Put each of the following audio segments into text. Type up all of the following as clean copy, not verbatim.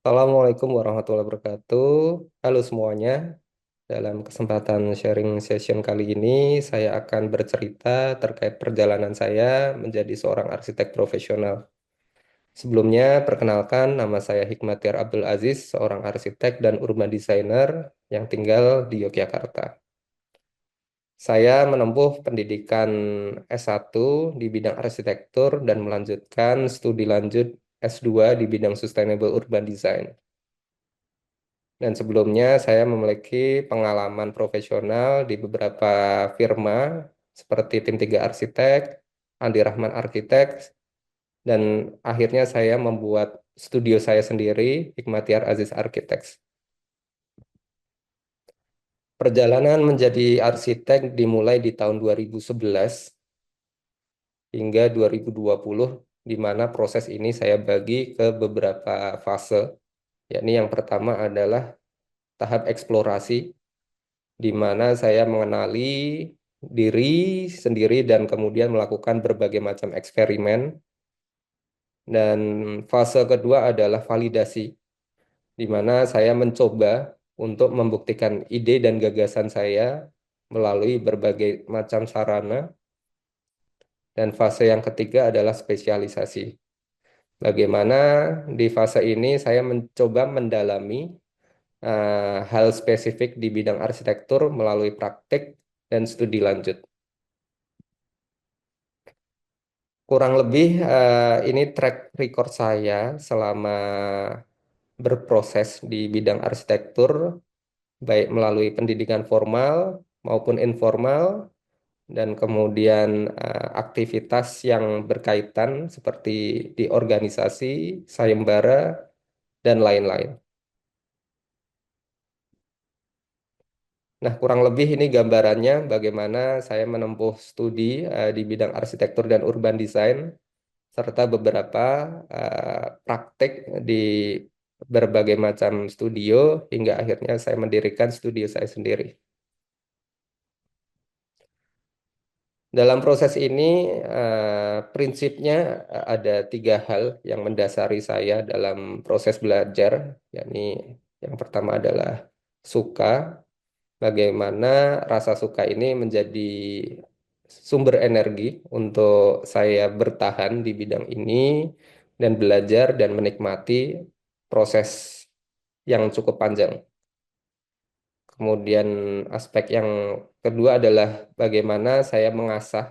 Assalamualaikum warahmatullahi wabarakatuh. Halo semuanya. Dalam kesempatan sharing session kali ini, saya akan bercerita terkait perjalanan saya menjadi seorang arsitek profesional. Sebelumnya, perkenalkan nama saya Hikmatyar Abdul Aziz, seorang arsitek dan urban designer yang tinggal di Yogyakarta. Saya menempuh pendidikan S1 di bidang arsitektur dan melanjutkan studi lanjut S2 di bidang Sustainable Urban Design. Dan sebelumnya saya memiliki pengalaman profesional di beberapa firma seperti Tim 3 Arsitek, Andi Rahman Arsitek, dan akhirnya saya membuat studio saya sendiri, Hikmatyar Aziz Architects. Perjalanan menjadi arsitek dimulai di tahun 2011 hingga 2020, di mana proses ini saya bagi ke beberapa fase, yakni yang pertama adalah tahap eksplorasi, di mana saya mengenali diri sendiri dan kemudian melakukan berbagai macam eksperimen. Dan fase kedua adalah validasi, di mana saya mencoba untuk membuktikan ide dan gagasan saya melalui berbagai macam sarana. Dan fase yang ketiga adalah spesialisasi. Bagaimana di fase ini saya mencoba mendalami hal spesifik di bidang arsitektur melalui praktik dan studi lanjut. Kurang lebih ini track record saya selama berproses di bidang arsitektur, baik melalui pendidikan formal maupun informal, dan kemudian aktivitas yang berkaitan seperti di organisasi, sayembara, dan lain-lain. Nah, kurang lebih ini gambarannya bagaimana saya menempuh studi di bidang arsitektur dan urban design serta beberapa praktik di berbagai macam studio hingga akhirnya saya mendirikan studio saya sendiri. Dalam proses ini, prinsipnya ada tiga hal yang mendasari saya dalam proses belajar, yakni yang pertama adalah suka, bagaimana rasa suka ini menjadi sumber energi untuk saya bertahan di bidang ini dan belajar dan menikmati proses yang cukup panjang. Kemudian aspek yang kedua adalah bagaimana saya mengasah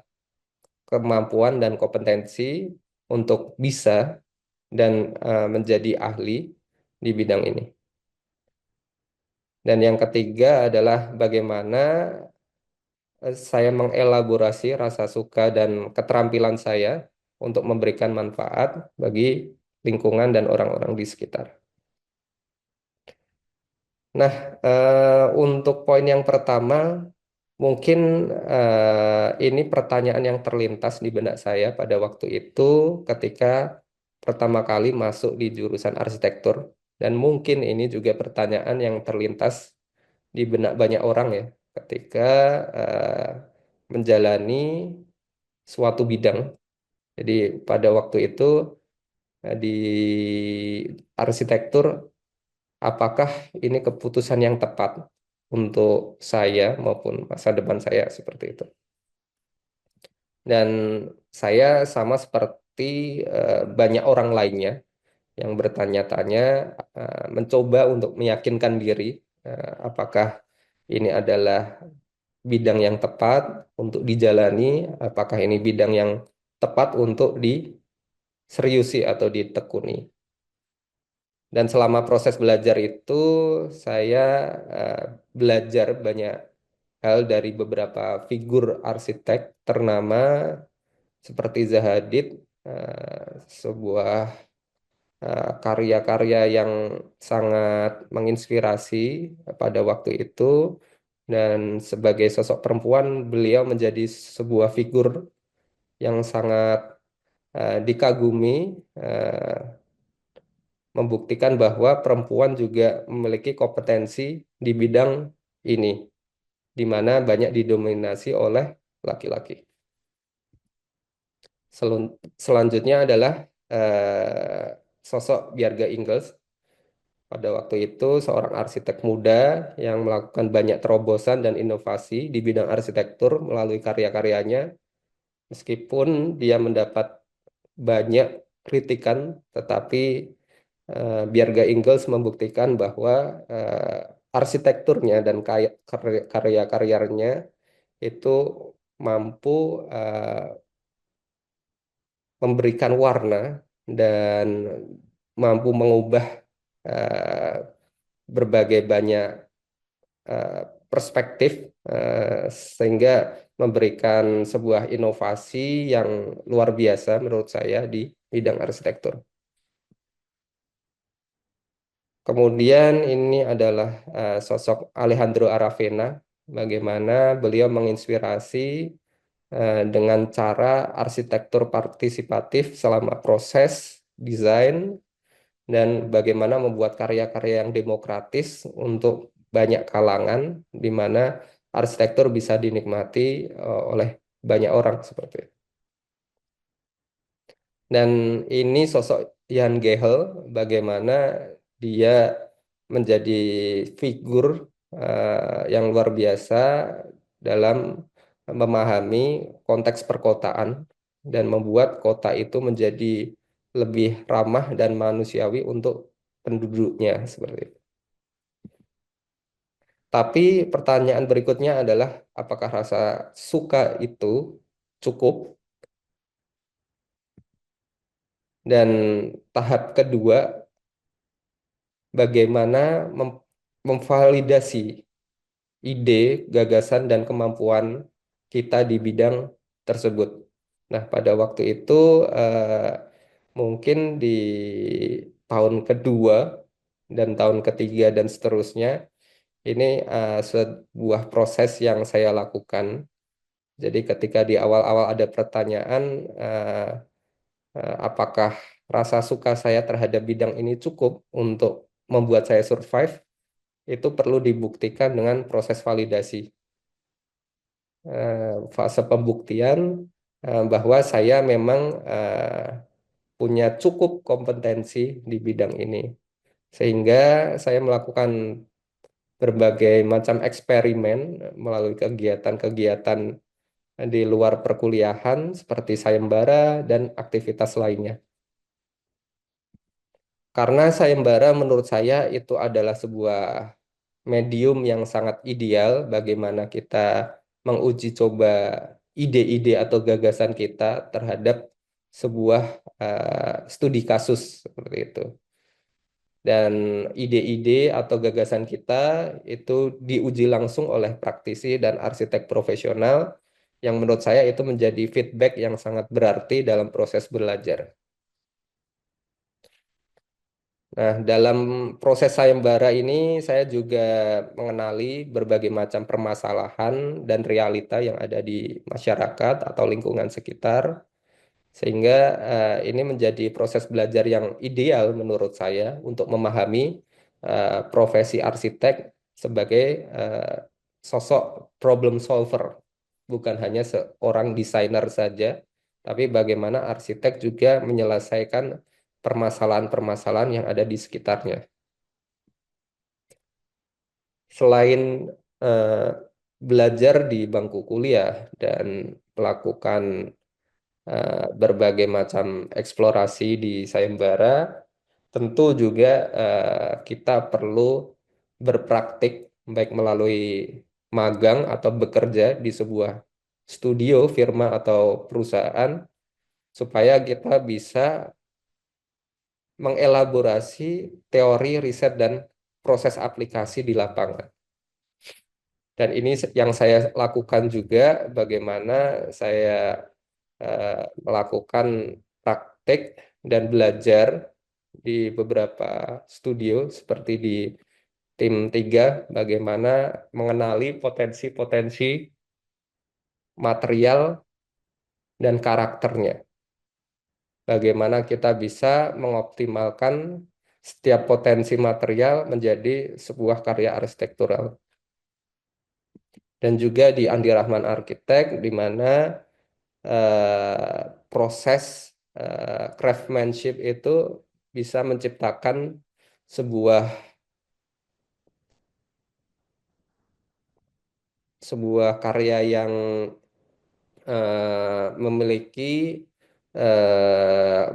kemampuan dan kompetensi untuk bisa dan menjadi ahli di bidang ini. Dan yang ketiga adalah bagaimana saya mengelaborasi rasa suka dan keterampilan saya untuk memberikan manfaat bagi lingkungan dan orang-orang di sekitar. Nah, untuk poin yang pertama, mungkin ini pertanyaan yang terlintas di benak saya pada waktu itu ketika pertama kali masuk di jurusan arsitektur. Dan mungkin ini juga pertanyaan yang terlintas di benak banyak orang ya, ketika eh, menjalani suatu bidang. Jadi pada waktu itu di arsitektur, apakah ini keputusan yang tepat untuk saya maupun masa depan saya seperti itu. Dan saya sama seperti banyak orang lainnya yang bertanya-tanya, mencoba untuk meyakinkan diri apakah ini adalah bidang yang tepat untuk dijalani, apakah ini bidang yang tepat untuk diseriusi atau ditekuni. Dan selama proses belajar itu, saya eh, belajar banyak hal dari beberapa figur arsitek ternama seperti Zaha Hadid, sebuah karya-karya yang sangat menginspirasi pada waktu itu. Dan sebagai sosok perempuan, beliau menjadi sebuah figur yang sangat dikagumi, eh, membuktikan bahwa perempuan juga memiliki kompetensi di bidang ini, di mana banyak didominasi oleh laki-laki. Selanjutnya adalah sosok Bjarga Ingels. Pada waktu itu seorang arsitek muda yang melakukan banyak terobosan dan inovasi di bidang arsitektur melalui karya-karyanya, meskipun dia mendapat banyak kritikan, tetapi Bjerge Ingels membuktikan bahwa arsitekturnya dan karya-karyanya itu mampu memberikan warna dan mampu mengubah eh, berbagai banyak eh, perspektif sehingga memberikan sebuah inovasi yang luar biasa menurut saya di bidang arsitektur. Kemudian ini adalah sosok Alejandro Aravena, bagaimana beliau menginspirasi dengan cara arsitektur partisipatif selama proses desain dan bagaimana membuat karya-karya yang demokratis untuk banyak kalangan, di mana arsitektur bisa dinikmati oleh banyak orang seperti itu. Dan ini sosok Jan Gehel, bagaimana dia menjadi figur yang luar biasa dalam memahami konteks perkotaan dan membuat kota itu menjadi lebih ramah dan manusiawi untuk penduduknya seperti itu. Tapi pertanyaan berikutnya adalah apakah rasa suka itu cukup? Dan tahap kedua, bagaimana memvalidasi ide, gagasan, dan kemampuan kita di bidang tersebut. Nah, pada waktu itu mungkin di tahun kedua dan tahun ketiga dan seterusnya, ini sebuah proses yang saya lakukan. Jadi ketika di awal-awal ada pertanyaan, apakah rasa suka saya terhadap bidang ini cukup untuk membuat saya survive, itu perlu dibuktikan dengan proses validasi. Fase pembuktian bahwa saya memang punya cukup kompetensi di bidang ini. Sehingga saya melakukan berbagai macam eksperimen melalui kegiatan-kegiatan di luar perkuliahan seperti sayembara dan aktivitas lainnya. Karena sayembara menurut saya itu adalah sebuah medium yang sangat ideal bagaimana kita menguji coba ide-ide atau gagasan kita terhadap sebuah studi kasus seperti itu. Dan ide-ide atau gagasan kita itu diuji langsung oleh praktisi dan arsitek profesional yang menurut saya itu menjadi feedback yang sangat berarti dalam proses belajar. Nah, dalam proses sayembara ini saya juga mengenali berbagai macam permasalahan dan realita yang ada di masyarakat atau lingkungan sekitar, sehingga ini menjadi proses belajar yang ideal menurut saya untuk memahami profesi arsitek sebagai sosok problem solver, bukan hanya seorang desainer saja, tapi bagaimana arsitek juga menyelesaikan permasalahan-permasalahan yang ada di sekitarnya. Selain eh, belajar di bangku kuliah dan melakukan berbagai macam eksplorasi di sayembara, tentu juga kita perlu berpraktik baik melalui magang atau bekerja di sebuah studio, firma atau perusahaan supaya kita bisa mengelaborasi teori, riset, dan proses aplikasi di lapangan. Dan ini yang saya lakukan juga, bagaimana saya melakukan praktik dan belajar di beberapa studio seperti di tim 3, bagaimana mengenali potensi-potensi material dan karakternya. Bagaimana kita bisa mengoptimalkan setiap potensi material menjadi sebuah karya arsitektural. Dan juga di Andi Rahman Arsitek, di mana proses craftsmanship itu bisa menciptakan sebuah sebuah karya yang memiliki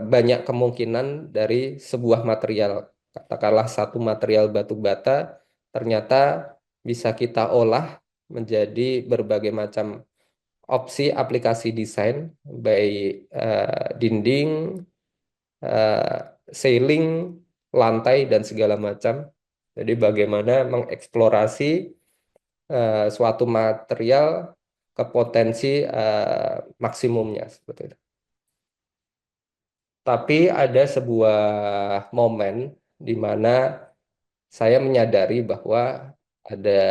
banyak kemungkinan dari sebuah material. Katakanlah satu material batu bata ternyata bisa kita olah menjadi berbagai macam opsi aplikasi desain, baik dinding, ceiling, lantai, dan segala macam. Jadi bagaimana mengeksplorasi suatu material ke potensi maksimumnya seperti itu. Tapi ada sebuah momen di mana saya menyadari bahwa ada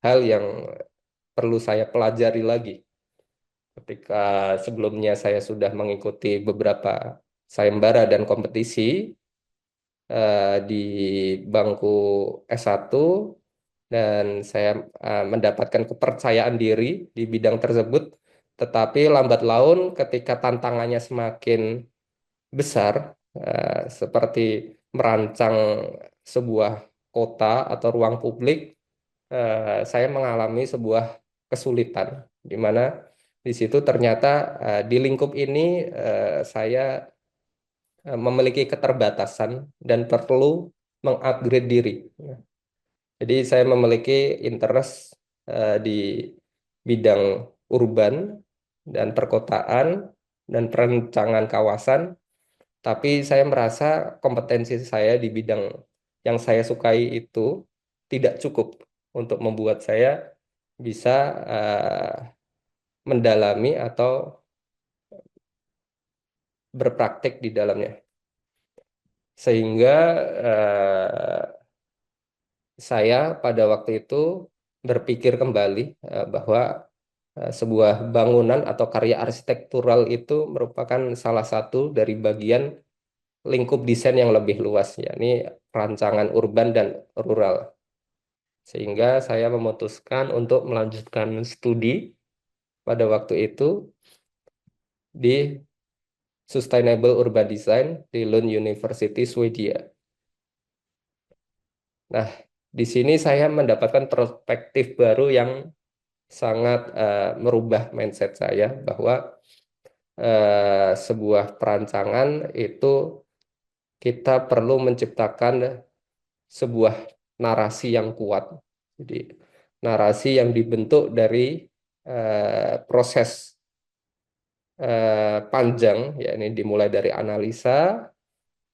hal yang perlu saya pelajari lagi. Ketika sebelumnya saya sudah mengikuti beberapa sayembara dan kompetisi di bangku S1, dan saya mendapatkan kepercayaan diri di bidang tersebut. Tetapi lambat laun ketika tantangannya semakin besar, seperti merancang sebuah kota atau ruang publik, saya mengalami sebuah kesulitan, di mana di situ ternyata di lingkup ini saya memiliki keterbatasan dan perlu mengupgrade diri. Jadi saya memiliki interest di bidang urban dan perkotaan dan perencanaan kawasan, tapi saya merasa kompetensi saya di bidang yang saya sukai itu tidak cukup untuk membuat saya bisa mendalami atau berpraktik di dalamnya. Sehingga saya pada waktu itu berpikir kembali bahwa sebuah bangunan atau karya arsitektural itu merupakan salah satu dari bagian lingkup desain yang lebih luas, yakni rancangan urban dan rural. Sehingga saya memutuskan untuk melanjutkan studi pada waktu itu di Sustainable Urban Design di Lund University, Swedia. Nah, di sini saya mendapatkan perspektif baru yang sangat merubah mindset saya bahwa sebuah perancangan itu kita perlu menciptakan sebuah narasi yang kuat. Jadi narasi yang dibentuk dari proses panjang, yakni dimulai dari analisa,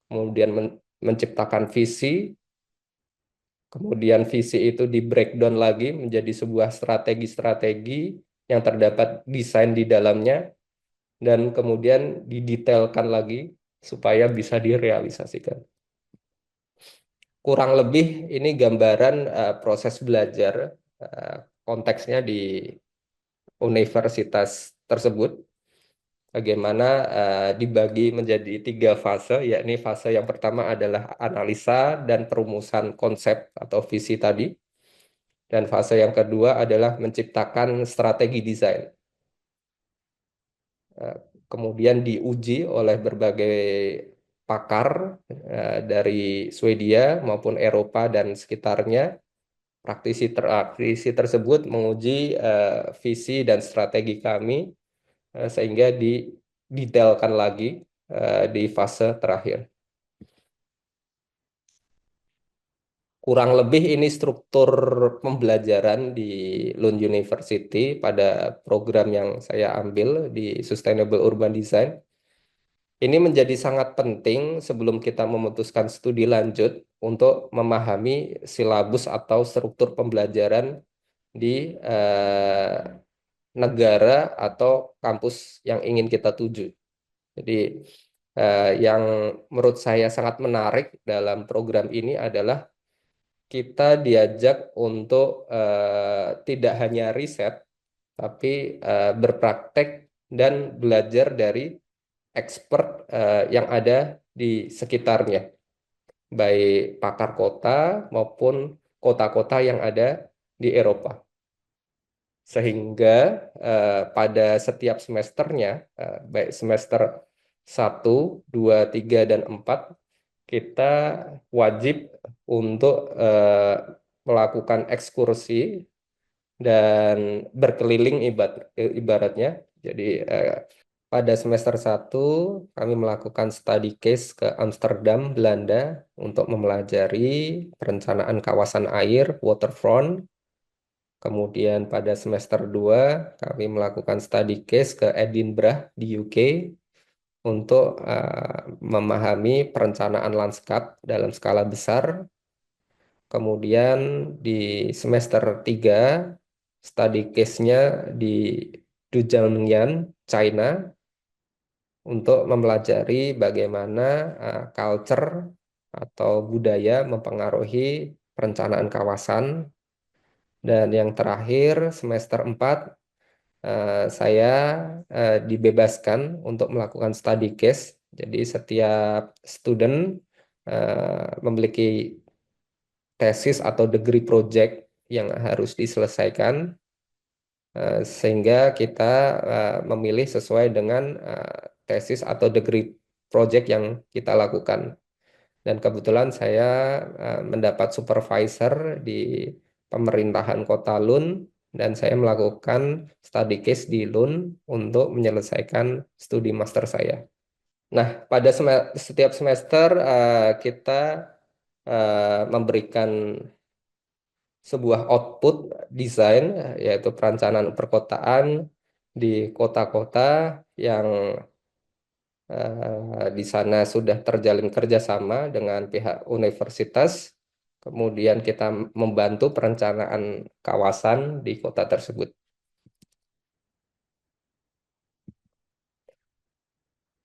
kemudian menciptakan visi, kemudian visi itu di breakdown lagi menjadi sebuah strategi-strategi yang terdapat desain di dalamnya, dan kemudian didetailkan lagi supaya bisa direalisasikan. Kurang lebih ini gambaran proses belajar uh, konteksnya di universitas tersebut. Bagaimana dibagi menjadi 3 fase, yakni fase yang pertama adalah analisa dan perumusan konsep atau visi tadi. Dan fase yang kedua adalah menciptakan strategi desain. Eh, Kemudian diuji oleh berbagai pakar dari Swedia maupun Eropa dan sekitarnya. Praktisi tersebut menguji visi dan strategi kami sehingga didetailkan lagi di fase terakhir. Kurang lebih ini struktur pembelajaran di Lund University pada program yang saya ambil di Sustainable Urban Design. Ini menjadi sangat penting sebelum kita memutuskan studi lanjut untuk memahami silabus atau struktur pembelajaran di negara atau kampus yang ingin kita tuju. Jadi yang menurut saya sangat menarik dalam program ini adalah kita diajak untuk tidak hanya riset, tapi berpraktek dan belajar dari expert yang ada di sekitarnya, baik pakar kota maupun kota-kota yang ada di Eropa. Sehingga pada setiap semesternya, baik semester 1, 2, 3, dan 4, kita wajib untuk melakukan ekskursi dan berkeliling ibaratnya. Jadi pada semester 1 kami melakukan study case ke Amsterdam, Belanda untuk mempelajari perencanaan kawasan air, waterfront. Kemudian pada semester 2 kami melakukan study case ke Edinburgh di UK untuk memahami perencanaan lanskap dalam skala besar. Kemudian di semester 3 study case-nya di Duzhangyan, China untuk mempelajari bagaimana culture atau budaya mempengaruhi perencanaan kawasan. Dan yang terakhir semester 4 saya dibebaskan untuk melakukan study case. Jadi setiap student memiliki tesis atau degree project yang harus diselesaikan, sehingga kita memilih sesuai dengan tesis atau degree project yang kita lakukan. Dan kebetulan saya mendapat supervisor di pemerintahan kota Lund dan saya melakukan study case di Lund untuk menyelesaikan studi master saya. Nah, pada setiap semester kita memberikan sebuah output desain, yaitu perencanaan perkotaan di kota-kota yang di sana sudah terjalin kerjasama dengan pihak universitas. Kemudian kita membantu perencanaan kawasan di kota tersebut.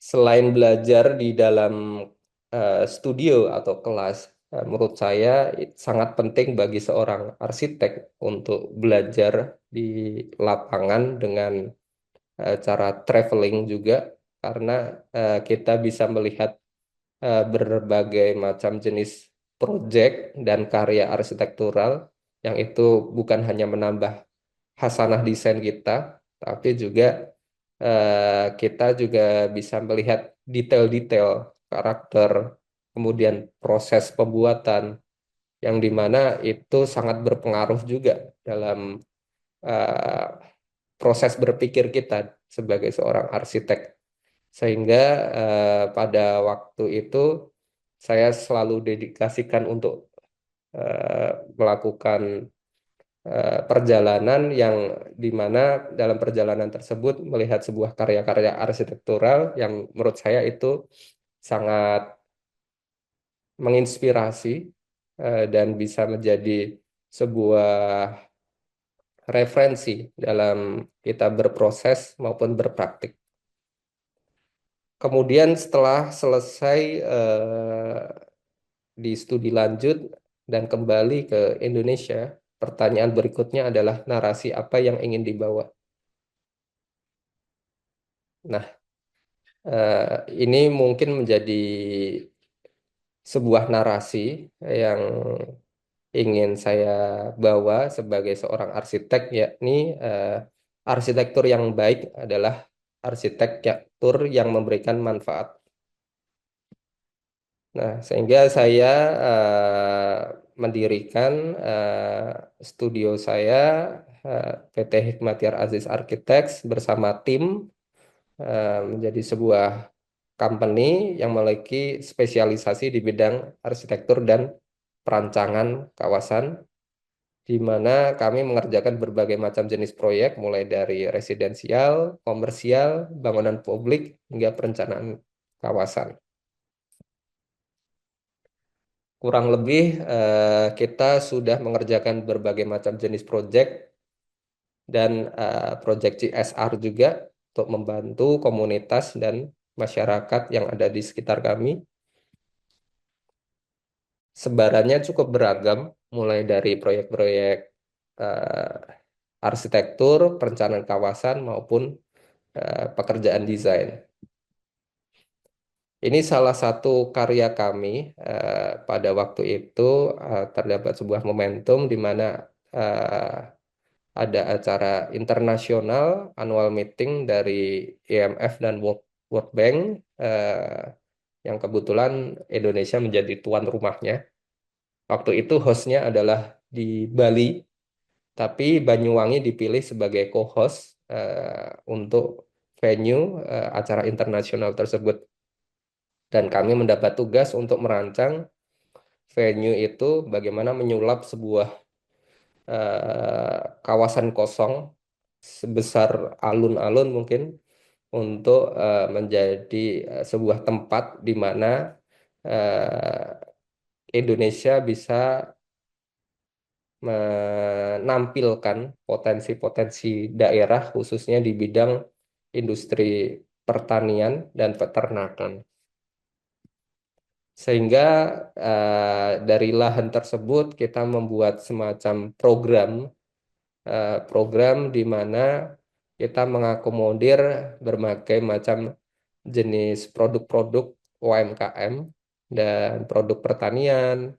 Selain belajar di dalam studio atau kelas, menurut saya sangat penting bagi seorang arsitek untuk belajar di lapangan dengan cara traveling juga, karena kita bisa melihat berbagai macam jenis proyek dan karya arsitektural yang itu bukan hanya menambah hasanah desain kita, tapi juga kita juga bisa melihat detail-detail karakter, kemudian proses pembuatan, yang dimana itu sangat berpengaruh juga dalam eh, proses berpikir kita sebagai seorang arsitek. Sehingga pada waktu itu saya selalu dedikasikan untuk melakukan perjalanan yang dimana dalam perjalanan tersebut melihat sebuah karya-karya arsitektural yang menurut saya itu sangat menginspirasi dan bisa menjadi sebuah referensi dalam kita berproses maupun berpraktik. Kemudian setelah selesai di studi lanjut dan kembali ke Indonesia, pertanyaan berikutnya adalah narasi apa yang ingin dibawa. Nah, ini mungkin menjadi sebuah narasi yang ingin saya bawa sebagai seorang arsitek, yakni arsitektur yang baik adalah arsitektur yang memberikan manfaat. Nah, sehingga saya mendirikan studio saya, PT Hikmatyar Aziz Architects bersama tim, menjadi sebuah company yang memiliki spesialisasi di bidang arsitektur dan perancangan kawasan, di mana kami mengerjakan berbagai macam jenis proyek, mulai dari residensial, komersial, bangunan publik, hingga perencanaan kawasan. Kurang lebih kita sudah mengerjakan berbagai macam jenis proyek dan proyek CSR juga untuk membantu komunitas dan masyarakat yang ada di sekitar kami. Sebarannya cukup beragam, mulai dari proyek-proyek arsitektur, perencanaan kawasan, maupun pekerjaan desain. Ini salah satu karya kami. Pada waktu itu terdapat sebuah momentum di mana ada acara internasional annual meeting dari IMF dan World Bank yang kebetulan Indonesia menjadi tuan rumahnya. Waktu itu hostnya adalah di Bali, tapi Banyuwangi dipilih sebagai co-host untuk venue acara internasional tersebut. Dan kami mendapat tugas untuk merancang venue itu bagaimana menyulap sebuah kawasan kosong sebesar alun-alun mungkin untuk menjadi sebuah tempat di mana Indonesia bisa menampilkan potensi-potensi daerah khususnya di bidang industri pertanian dan peternakan. Sehingga dari lahan tersebut kita membuat semacam program di mana kita mengakomodir berbagai macam jenis produk-produk UMKM dan produk pertanian,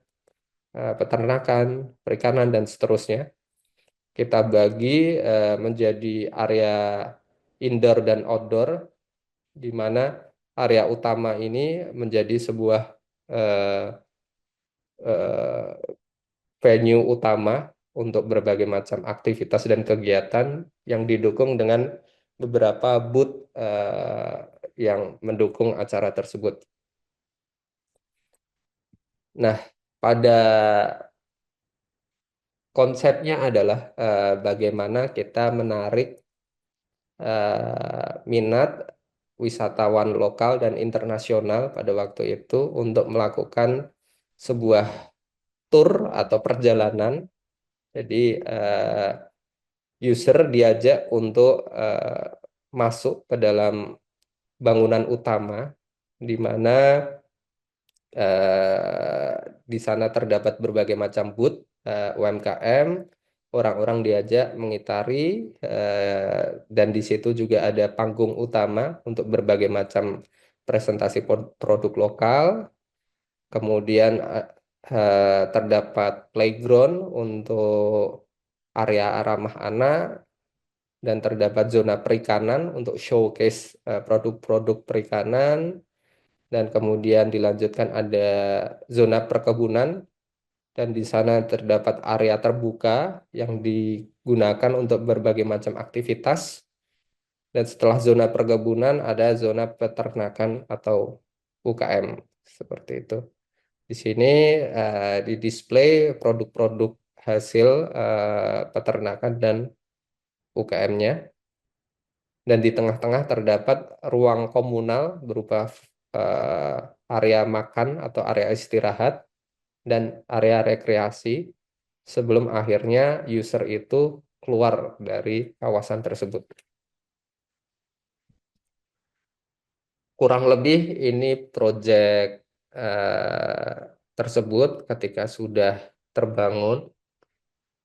peternakan, perikanan, dan seterusnya. Kita bagi menjadi area indoor dan outdoor, di mana area utama ini menjadi sebuah eh, eh, venue utama untuk berbagai macam aktivitas dan kegiatan yang didukung dengan beberapa booth yang mendukung acara tersebut. Nah, pada konsepnya adalah bagaimana kita menarik minat wisatawan lokal dan internasional pada waktu itu untuk melakukan sebuah tour atau perjalanan. Jadi user diajak untuk masuk ke dalam bangunan utama di mana di sana terdapat berbagai macam booth UMKM, orang-orang diajak mengitari dan di situ juga ada panggung utama untuk berbagai macam presentasi produk lokal. Kemudian terdapat playground untuk area ramah anak dan terdapat zona perikanan untuk showcase produk-produk perikanan. Dan kemudian dilanjutkan ada zona perkebunan dan di sana terdapat area terbuka yang digunakan untuk berbagai macam aktivitas. Dan setelah zona perkebunan ada zona peternakan atau UKM seperti itu. Di sini di display produk-produk hasil peternakan dan UKM-nya. Dan di tengah-tengah terdapat ruang komunal berupa area makan atau area istirahat dan area rekreasi sebelum akhirnya user itu keluar dari kawasan tersebut. Kurang lebih ini proyek tersebut ketika sudah terbangun.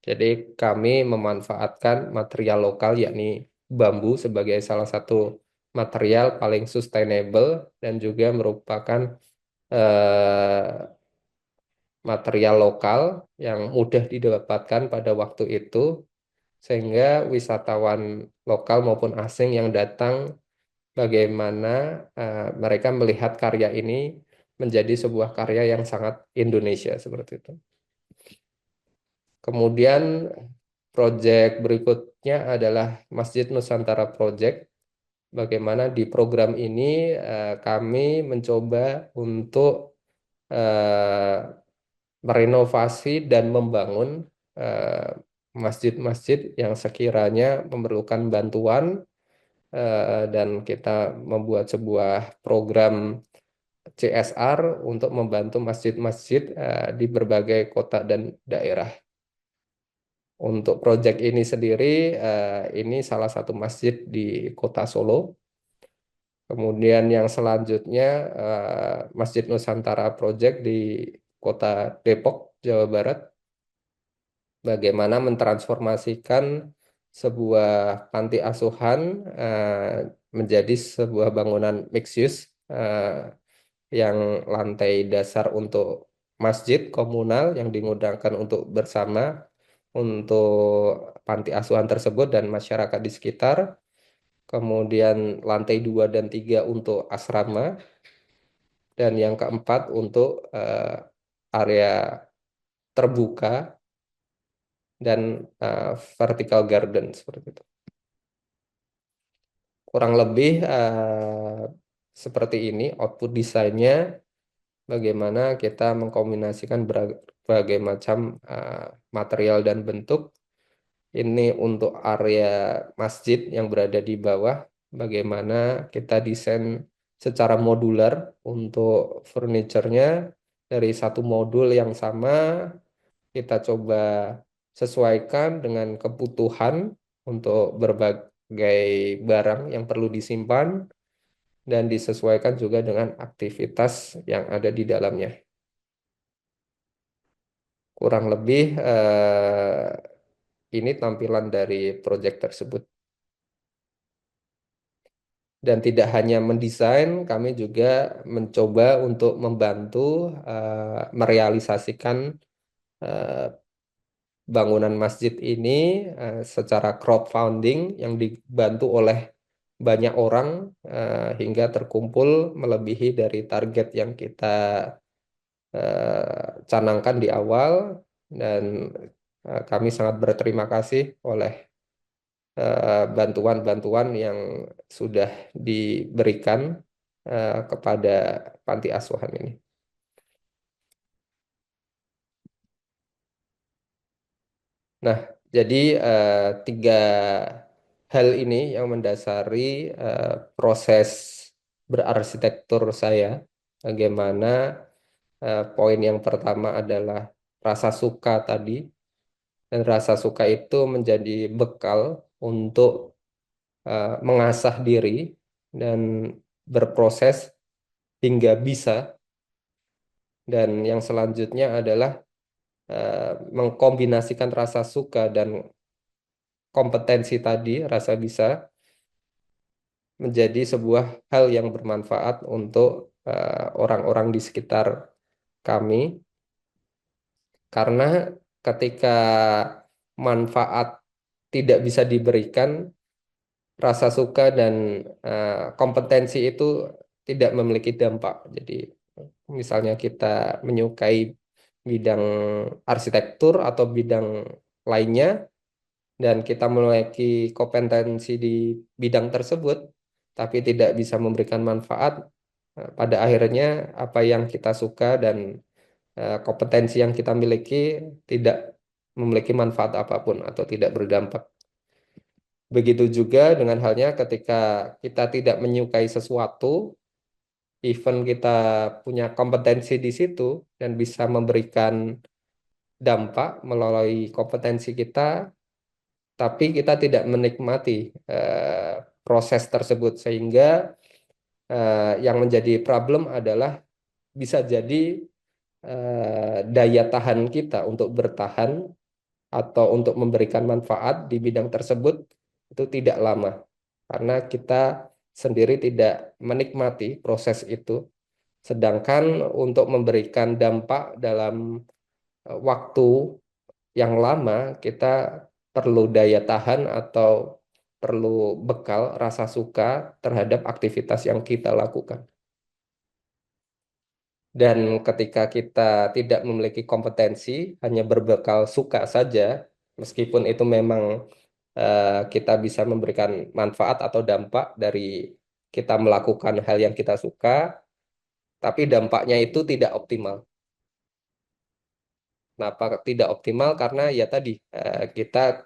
Jadi kami memanfaatkan material lokal yakni bambu sebagai salah satu material paling sustainable dan juga merupakan eh, material lokal yang mudah didapatkan pada waktu itu sehingga wisatawan lokal maupun asing yang datang bagaimana mereka melihat karya ini menjadi sebuah karya yang sangat Indonesia seperti itu. Kemudian proyek berikutnya adalah Masjid Nusantara Project. Bagaimana di program ini kami mencoba untuk eh, merenovasi dan membangun eh, masjid-masjid yang sekiranya memerlukan bantuan dan kita membuat sebuah program CSR untuk membantu masjid-masjid di berbagai kota dan daerah. Untuk proyek ini sendiri, ini salah satu masjid di kota Solo. Kemudian yang selanjutnya Masjid Nusantara Project di kota Depok, Jawa Barat. Bagaimana mentransformasikan sebuah panti asuhan menjadi sebuah bangunan mixed use yang lantai dasar untuk masjid komunal yang digunakan untuk bersama untuk panti asuhan tersebut dan masyarakat di sekitar. Kemudian lantai 2 dan 3 untuk asrama. Dan yang keempat untuk area terbuka dan vertical garden seperti itu. Kurang lebih seperti ini output desainnya, bagaimana kita mengkombinasikan berbagai macam material dan bentuk. Ini untuk area masjid yang berada di bawah, bagaimana kita desain secara modular untuk furniturnya dari satu modul yang sama, kita coba sesuaikan dengan kebutuhan untuk berbagai barang yang perlu disimpan dan disesuaikan juga dengan aktivitas yang ada di dalamnya. Kurang lebih ini tampilan dari proyek tersebut. Dan tidak hanya mendesain, kami juga mencoba untuk membantu merealisasikan eh, bangunan masjid ini secara crowdfunding yang dibantu oleh banyak orang hingga terkumpul melebihi dari target yang kita canangkan di awal. Dan kami sangat berterima kasih oleh bantuan-bantuan yang sudah diberikan kepada panti asuhan ini. Nah, jadi tiga hal ini yang mendasari proses berarsitektur saya. Bagaimana poin yang pertama adalah rasa suka tadi, dan rasa suka itu menjadi bekal untuk mengasah diri dan berproses hingga bisa. Dan yang selanjutnya adalah mengkombinasikan rasa suka dan kompetensi tadi, rasa bisa, menjadi sebuah hal yang bermanfaat untuk orang-orang di sekitar kami. Karena ketika manfaat tidak bisa diberikan, rasa suka dan kompetensi itu tidak memiliki dampak. Jadi misalnya kita menyukai bidang arsitektur atau bidang lainnya, dan kita memiliki kompetensi di bidang tersebut, tapi tidak bisa memberikan manfaat, pada akhirnya apa yang kita suka dan kompetensi yang kita miliki tidak memiliki manfaat apapun atau tidak berdampak. Begitu juga dengan halnya ketika kita tidak menyukai sesuatu, even kita punya kompetensi di situ dan bisa memberikan dampak melalui kompetensi kita, tapi kita tidak menikmati proses tersebut, sehingga yang menjadi problem adalah bisa jadi daya tahan kita untuk bertahan atau untuk memberikan manfaat di bidang tersebut itu tidak lama, karena kita sendiri tidak menikmati proses itu. Sedangkan untuk memberikan dampak dalam waktu yang lama, kita perlu daya tahan atau perlu bekal rasa suka terhadap aktivitas yang kita lakukan. Dan ketika kita tidak memiliki kompetensi, hanya berbekal suka saja, meskipun itu memang kita bisa memberikan manfaat atau dampak dari kita melakukan hal yang kita suka, tapi dampaknya itu tidak optimal. Kenapa tidak optimal? Karena ya tadi kita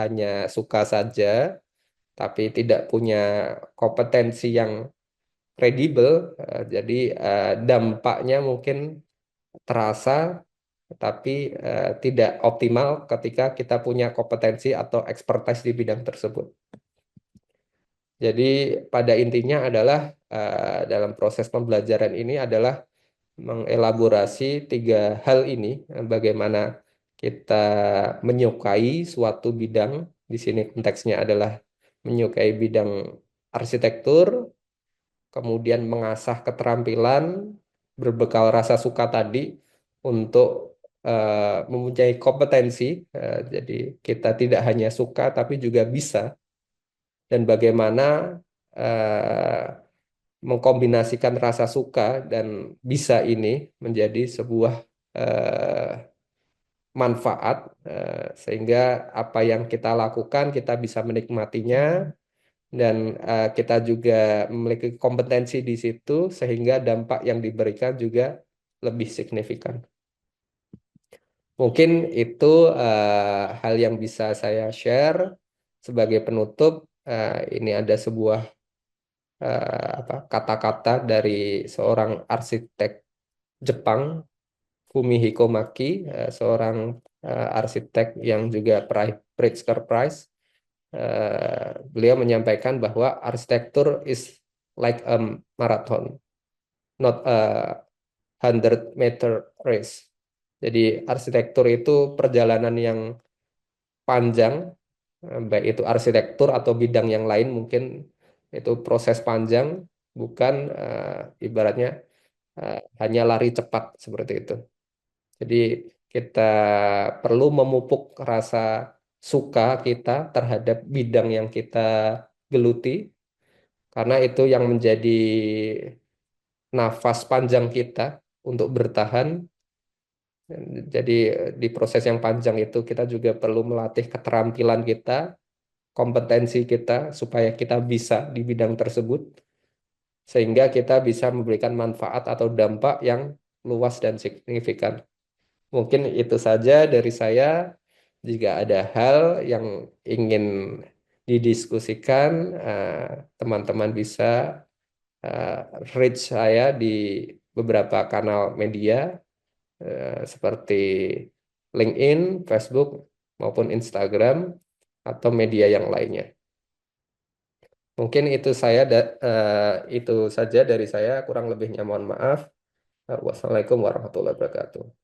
hanya suka saja, tapi tidak punya kompetensi yang kredibel. Jadi dampaknya mungkin terasa, tapi tidak optimal ketika kita punya kompetensi atau expertise di bidang tersebut. Jadi pada intinya adalah dalam proses pembelajaran ini adalah mengelaborasi tiga hal ini, bagaimana kita menyukai suatu bidang, di sini konteksnya adalah menyukai bidang arsitektur, kemudian mengasah keterampilan berbekal rasa suka tadi untuk mempunyai kompetensi. Jadi kita tidak hanya suka tapi juga bisa, dan bagaimana eh, mengkombinasikan rasa suka dan bisa ini menjadi sebuah manfaat, sehingga apa yang kita lakukan kita bisa menikmatinya dan kita juga memiliki kompetensi di situ sehingga dampak yang diberikan juga lebih signifikan. Mungkin itu hal yang bisa saya share sebagai penutup. Ini ada sebuah kata-kata dari seorang arsitek Jepang, Fumihiko Maki, seorang arsitek yang juga Pritzker Prize. Beliau menyampaikan bahwa arsitektur is like a marathon, not a 100-meter race. Jadi arsitektur itu perjalanan yang panjang, baik itu arsitektur atau bidang yang lain mungkin itu proses panjang, bukan ibaratnya hanya lari cepat seperti itu. Jadi kita perlu memupuk rasa suka kita terhadap bidang yang kita geluti, karena itu yang menjadi nafas panjang kita untuk bertahan. Jadi di proses yang panjang itu kita juga perlu melatih keterampilan kita, kompetensi kita supaya kita bisa di bidang tersebut, sehingga kita bisa memberikan manfaat atau dampak yang luas dan signifikan. Mungkin itu saja dari saya. Jika ada hal yang ingin didiskusikan, teman-teman bisa eh, reach saya di beberapa kanal media seperti LinkedIn, Facebook, maupun Instagram, atau media yang lainnya. Mungkin itu saja dari saya, kurang lebihnya mohon maaf. Wassalamualaikum warahmatullahi wabarakatuh.